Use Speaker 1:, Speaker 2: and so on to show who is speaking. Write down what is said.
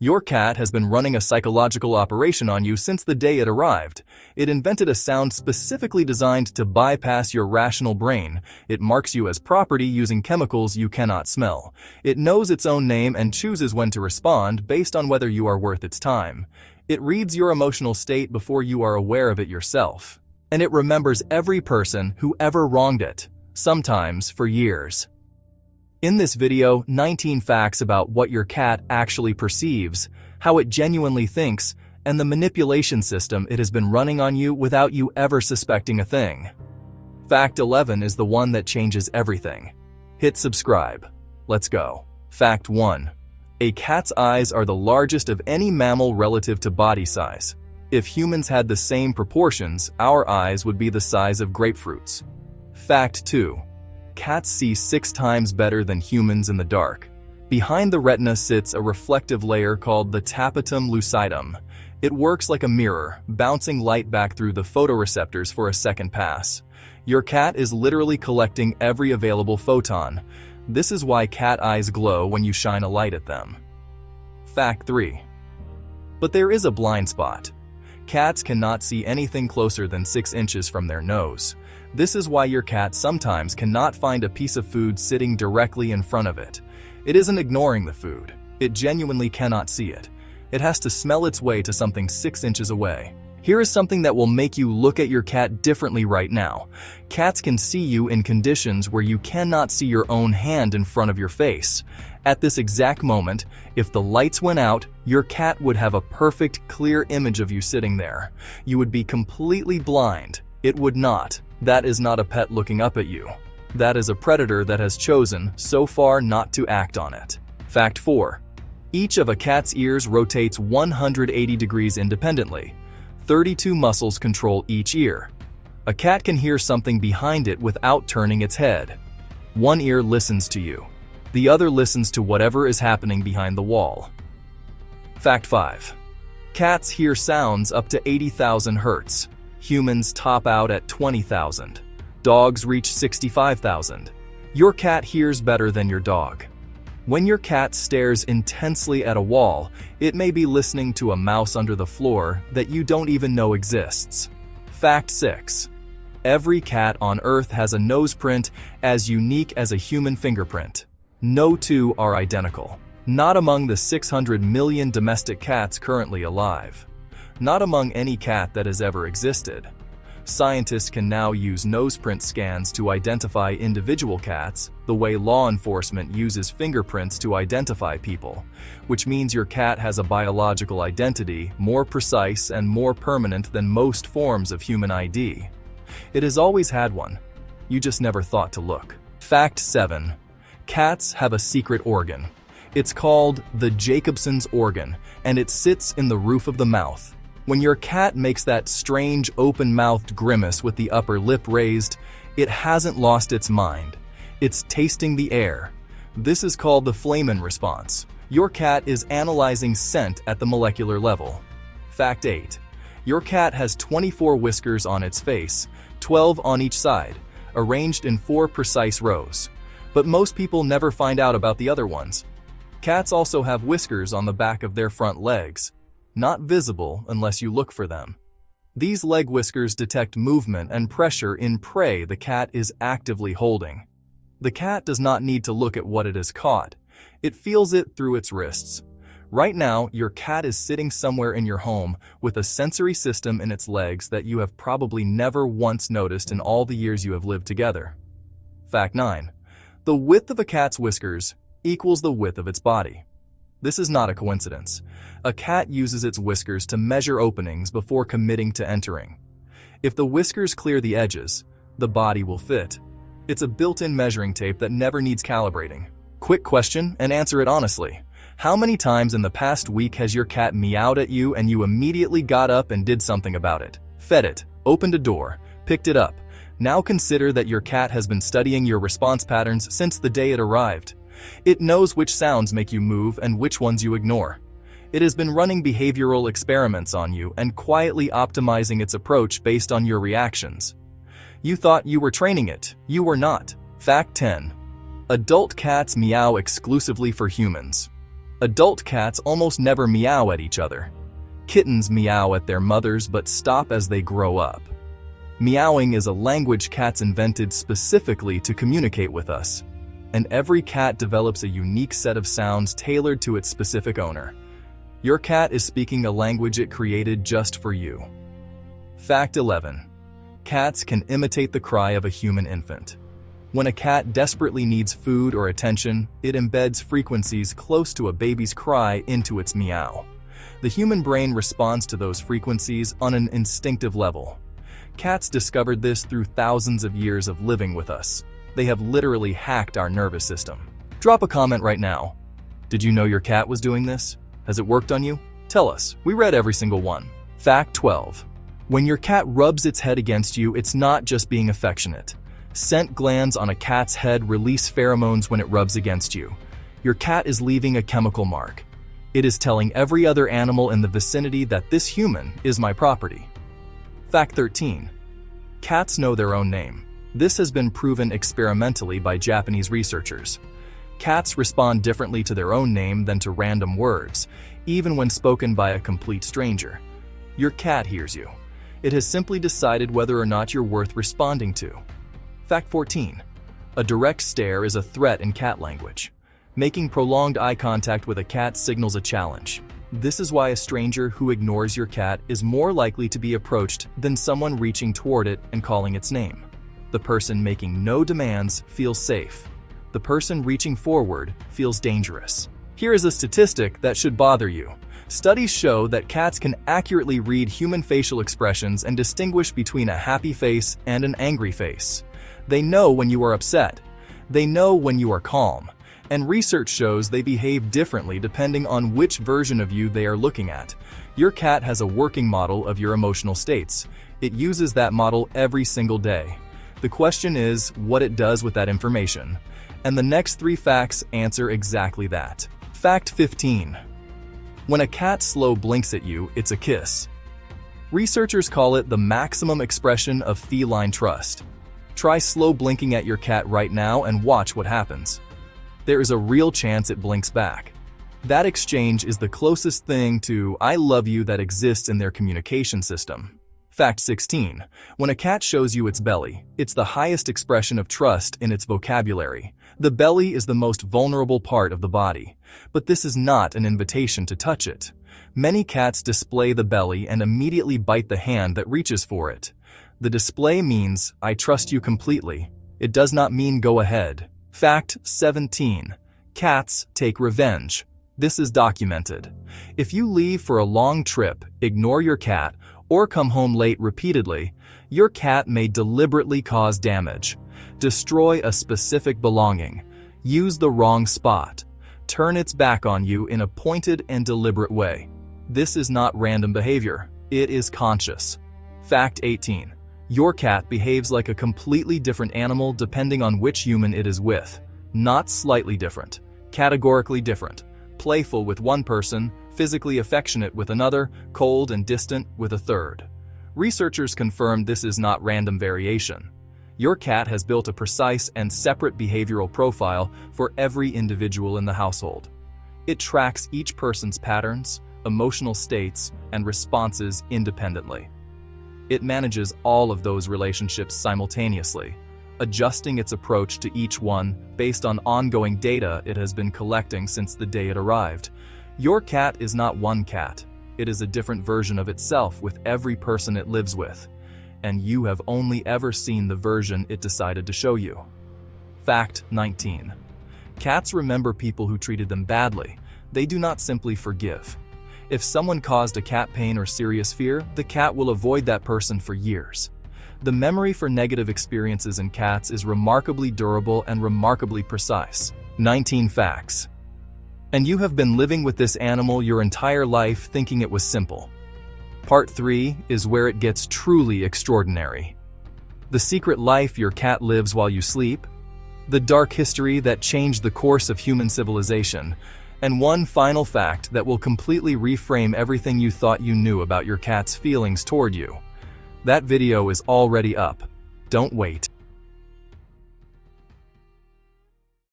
Speaker 1: Your cat has been running a psychological operation on you since the day it arrived. It invented a sound specifically designed to bypass your rational brain. It marks you as property using chemicals you cannot smell. It knows its own name and chooses when to respond based on whether you are worth its time. It reads your emotional state before you are aware of it yourself. And it remembers every person who ever wronged it, sometimes for years. In this video, 19 facts about what your cat actually perceives, how it genuinely thinks, and the manipulation system it has been running on you without you ever suspecting a thing. Fact 11 is the one that changes everything. Hit subscribe. Let's go. Fact 1. A cat's eyes are the largest of any mammal relative to body size. If humans had the same proportions, our eyes would be the size of grapefruits. Fact 2. Cats see 6 times better than humans in the dark. Behind the retina sits a reflective layer called the tapetum lucidum. It works like a mirror, bouncing light back through the photoreceptors for a second pass. Your cat is literally collecting every available photon. This is why cat eyes glow when you shine a light at them. Fact 3. But there is a blind spot. Cats cannot see anything closer than 6 inches from their nose. This is why your cat sometimes cannot find a piece of food sitting directly in front of it. It isn't ignoring the food. It genuinely cannot see it. It has to smell its way to something 6 inches away. Here is something that will make you look at your cat differently right now. Cats can see you in conditions where you cannot see your own hand in front of your face. At this exact moment, if the lights went out, your cat would have a perfect, clear image of you sitting there. You would be completely blind. It would not. That is not a pet looking up at you. That is a predator that has chosen, so far, not to act on it. Fact 4. Each of a cat's ears rotates 180 degrees independently. 32 muscles control each ear. A cat can hear something behind it without turning its head. One ear listens to you. The other listens to whatever is happening behind the wall. Fact 5. Cats hear sounds up to 80,000 hertz. Humans top out at 20,000. Dogs reach 65,000. Your cat hears better than your dog. When your cat stares intensely at a wall, it may be listening to a mouse under the floor that you don't even know exists. Fact 6. Every cat on Earth has a nose print as unique as a human fingerprint. No two are identical. Not among the 600 million domestic cats currently alive. Not among any cat that has ever existed. Scientists can now use noseprint scans to identify individual cats, the way law enforcement uses fingerprints to identify people, which means your cat has a biological identity more precise and more permanent than most forms of human ID. It has always had one. You just never thought to look. Fact 7. Cats have a secret organ. It's called the Jacobson's organ, and it sits in the roof of the mouth. When your cat makes that strange open-mouthed grimace with the upper lip raised, it hasn't lost its mind. It's tasting the air. This is called the flamen response. Your cat is analyzing scent at the molecular level. Fact 8. Your cat has 24 whiskers on its face, 12 on each side, arranged in 4 precise rows. But most people never find out about the other ones. Cats also have whiskers on the back of their front legs. Not visible unless you look for them. These leg whiskers detect movement and pressure in prey the cat is actively holding. The cat does not need to look at what it has caught. It feels it through its wrists. Right now, your cat is sitting somewhere in your home with a sensory system in its legs that you have probably never once noticed in all the years you have lived together. Fact 9. The width of a cat's whiskers equals the width of its body. This is not a coincidence. A cat uses its whiskers to measure openings before committing to entering. If the whiskers clear the edges, the body will fit. It's a built-in measuring tape that never needs calibrating. Quick question, and answer it honestly. How many times in the past week has your cat meowed at you and you immediately got up and did something about it? Fed it, opened a door, picked it up. Now consider that your cat has been studying your response patterns since the day it arrived. It knows which sounds make you move and which ones you ignore. It has been running behavioral experiments on you and quietly optimizing its approach based on your reactions. You thought you were training it. You were not. Fact 10. Adult cats meow exclusively for humans. Adult cats almost never meow at each other. Kittens meow at their mothers but stop as they grow up. Meowing is a language cats invented specifically to communicate with us, and every cat develops a unique set of sounds tailored to its specific owner. Your cat is speaking a language it created just for you. Fact 11. Cats can imitate the cry of a human infant. When a cat desperately needs food or attention, it embeds frequencies close to a baby's cry into its meow. The human brain responds to those frequencies on an instinctive level. Cats discovered this through thousands of years of living with us. They have literally hacked our nervous system. Drop a comment right now. Did you know your cat was doing this? Has it worked on you? Tell us. We read every single one. Fact 12. When your cat rubs its head against you, it's not just being affectionate. Scent glands on a cat's head release pheromones when it rubs against you. Your cat is leaving a chemical mark. It is telling every other animal in the vicinity that this human is my property. Fact 13. Cats know their own name. This has been proven experimentally by Japanese researchers. Cats respond differently to their own name than to random words, even when spoken by a complete stranger. Your cat hears you. It has simply decided whether or not you're worth responding to. Fact 14. A direct stare is a threat in cat language. Making prolonged eye contact with a cat signals a challenge. This is why a stranger who ignores your cat is more likely to be approached than someone reaching toward it and calling its name. The person making no demands feels safe. The person reaching forward feels dangerous. Here is a statistic that should bother you. Studies show that cats can accurately read human facial expressions and distinguish between a happy face and an angry face. They know when you are upset. They know when you are calm. And research shows they behave differently depending on which version of you they are looking at. Your cat has a working model of your emotional states. It uses that model every single day. The question is what it does with that information. And the next 3 facts answer exactly that. Fact 15. When a cat slow blinks at you, it's a kiss. Researchers call it the maximum expression of feline trust. Try slow blinking at your cat right now and watch what happens. There is a real chance it blinks back. That exchange is the closest thing to "I love you" that exists in their communication system. Fact 16. When a cat shows you its belly, it's the highest expression of trust in its vocabulary. The belly is the most vulnerable part of the body, but this is not an invitation to touch it. Many cats display the belly and immediately bite the hand that reaches for it. The display means, "I trust you completely." It does not mean "go ahead." Fact 17. Cats take revenge. This is documented. If you leave for a long trip, ignore your cat, or come home late repeatedly, your cat may deliberately cause damage. Destroy a specific belonging. Use the wrong spot. Turn its back on you in a pointed and deliberate way. This is not random behavior. It is conscious. Fact 18. Your cat behaves like a completely different animal depending on which human it is with. Not slightly different. Categorically different. Playful with one person, physically affectionate with another, cold and distant with a third. Researchers confirmed this is not random variation. Your cat has built a precise and separate behavioral profile for every individual in the household. It tracks each person's patterns, emotional states, and responses independently. It manages all of those relationships simultaneously, adjusting its approach to each one based on ongoing data it has been collecting since the day it arrived. Your cat is not one cat. It is a different version of itself with every person it lives with, and you have only ever seen the version it decided to show you. Fact 19. Cats remember people who treated them badly. They do not simply forgive. If someone caused a cat pain or serious fear, the cat will avoid that person for years. The memory for negative experiences in cats is remarkably durable and remarkably precise. 19 facts. And you have been living with this animal your entire life thinking it was simple. Part 3 is where it gets truly extraordinary. The secret life your cat lives while you sleep, the dark history that changed the course of human civilization, and one final fact that will completely reframe everything you thought you knew about your cat's feelings toward you. That video is already up. Don't wait.